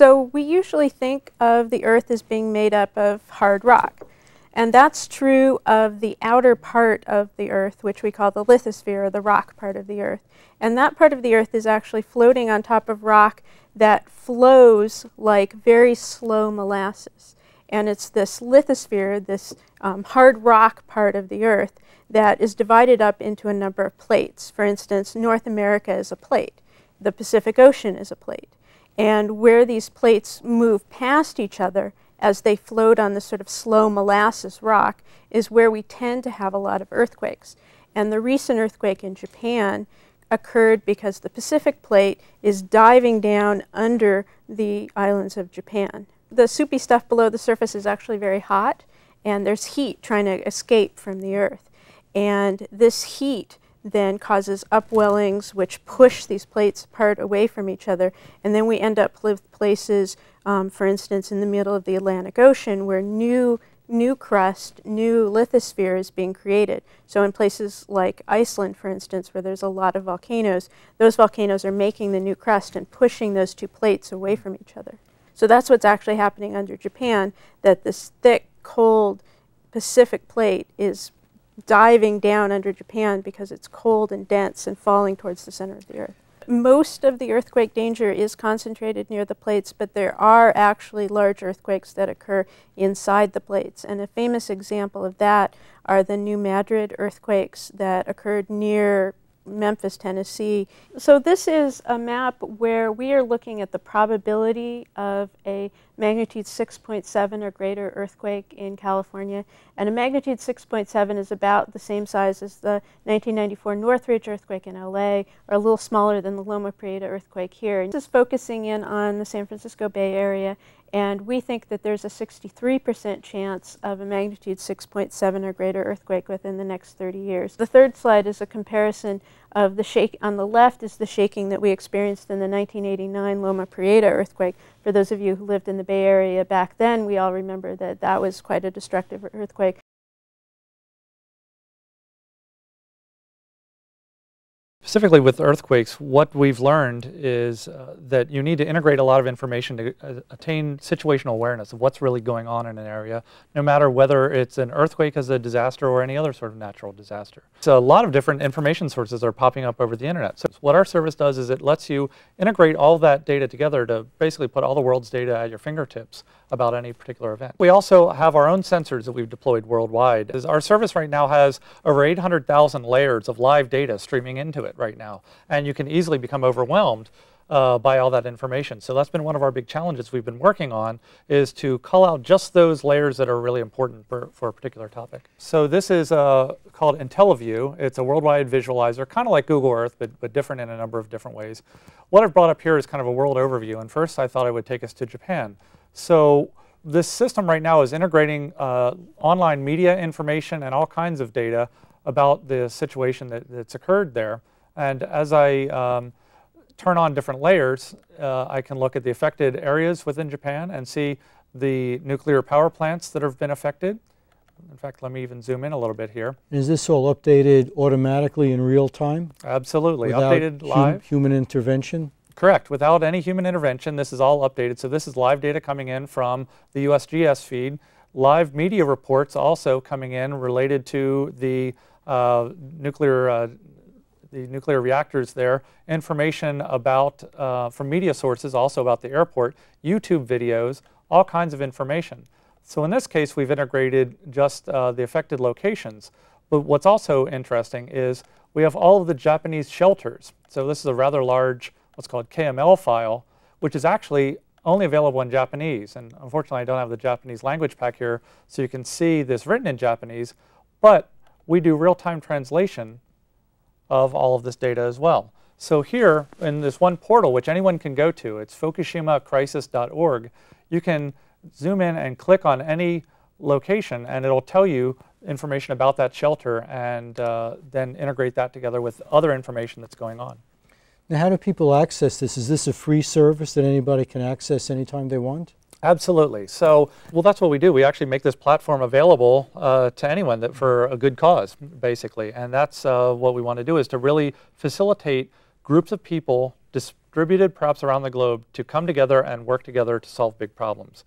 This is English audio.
So we usually think of the Earth as being made up of hard rock. And that's true of the outer part of the Earth, which we call the lithosphere, or the rock part of the Earth. And that part of the Earth is actually floating on top of rock that flows like very slow molasses. And it's this lithosphere, this hard rock part of the Earth, that is divided up into a number of plates. For instance, North America is a plate. The Pacific Ocean is a plate. And where these plates move past each other as they float on this sort of slow molasses rock is where we tend to have a lot of earthquakes. And the recent earthquake in Japan occurred because the Pacific plate is diving down under the islands of Japan. The soupy stuff below the surface is actually very hot, and there's heat trying to escape from the Earth. And this heat then causes upwellings which push these plates apart away from each other, and then we end up with places, for instance, in the middle of the Atlantic Ocean where new crust, new lithosphere is being created. So in places like Iceland, for instance, where there's a lot of volcanoes, those volcanoes are making the new crust and pushing those two plates away from each other. So that's what's actually happening under Japan, that this thick, cold Pacific plate is diving down under Japan because it's cold and dense and falling towards the center of the Earth. Most of the earthquake danger is concentrated near the plates, but there are actually large earthquakes that occur inside the plates. And a famous example of that are the New Madrid earthquakes that occurred near Memphis, Tennessee. So this is a map where we are looking at the probability of a magnitude 6.7 or greater earthquake in California. And a magnitude 6.7 is about the same size as the 1994 Northridge earthquake in LA, or a little smaller than the Loma Prieta earthquake here. This is focusing in on the San Francisco Bay Area, and we think that there's a 63% chance of a magnitude 6.7 or greater earthquake within the next 30 years. The third slide is a comparison of the shake. On the left is the shaking that we experienced in the 1989 Loma Prieta earthquake. For those of you who lived in the Bay Area back then, we all remember that that was quite a destructive earthquake. Specifically with earthquakes, what we've learned is that you need to integrate a lot of information to attain situational awareness of what's really going on in an area, no matter whether it's an earthquake as a disaster or any other sort of natural disaster. So a lot of different information sources are popping up over the internet. So what our service does is it lets you integrate all that data together to basically put all the world's data at your fingertips about any particular event. We also have our own sensors that we've deployed worldwide. Our service right now has over 800,000 layers of live data streaming into it right now, and you can easily become overwhelmed by all that information. So that's been one of our big challenges we've been working on, is to call out just those layers that are really important for a particular topic. So this is called IntelliView. It's a worldwide visualizer, kind of like Google Earth, but different in a number of different ways. What I've brought up here is kind of a world overview, and first I thought I would take us to Japan. So this system right now is integrating online media information and all kinds of data about the situation that's occurred there. And as I turn on different layers, I can look at the affected areas within Japan and see the nuclear power plants that have been affected. In fact, let me even zoom in a little bit here. Is this all updated automatically in real time? Absolutely, updated live. Human intervention? Correct, without any human intervention. This is all updated. So this is live data coming in from the USGS feed. Live media reports also coming in related to the nuclear reactors there. Information about, from media sources also about the airport, YouTube videos, all kinds of information. So in this case, we've integrated just the affected locations. But what's also interesting is we have all of the Japanese shelters. So this is a rather large, what's called KML file, which is actually only available in Japanese. And unfortunately, I don't have the Japanese language pack here, so you can see this written in Japanese. But we do real-time translation of all of this data as well. So here, in this one portal, which anyone can go to, it's fukushimacrisis.org, you can zoom in and click on any location, and it'll tell you information about that shelter, and then integrate that together with other information that's going on. Now, how do people access this? Is this a free service that anybody can access anytime they want? Absolutely. So, well, that's what we do. We actually make this platform available to anyone for a good cause, basically. And that's what we want to do, is to really facilitate groups of people distributed perhaps around the globe to come together and work together to solve big problems.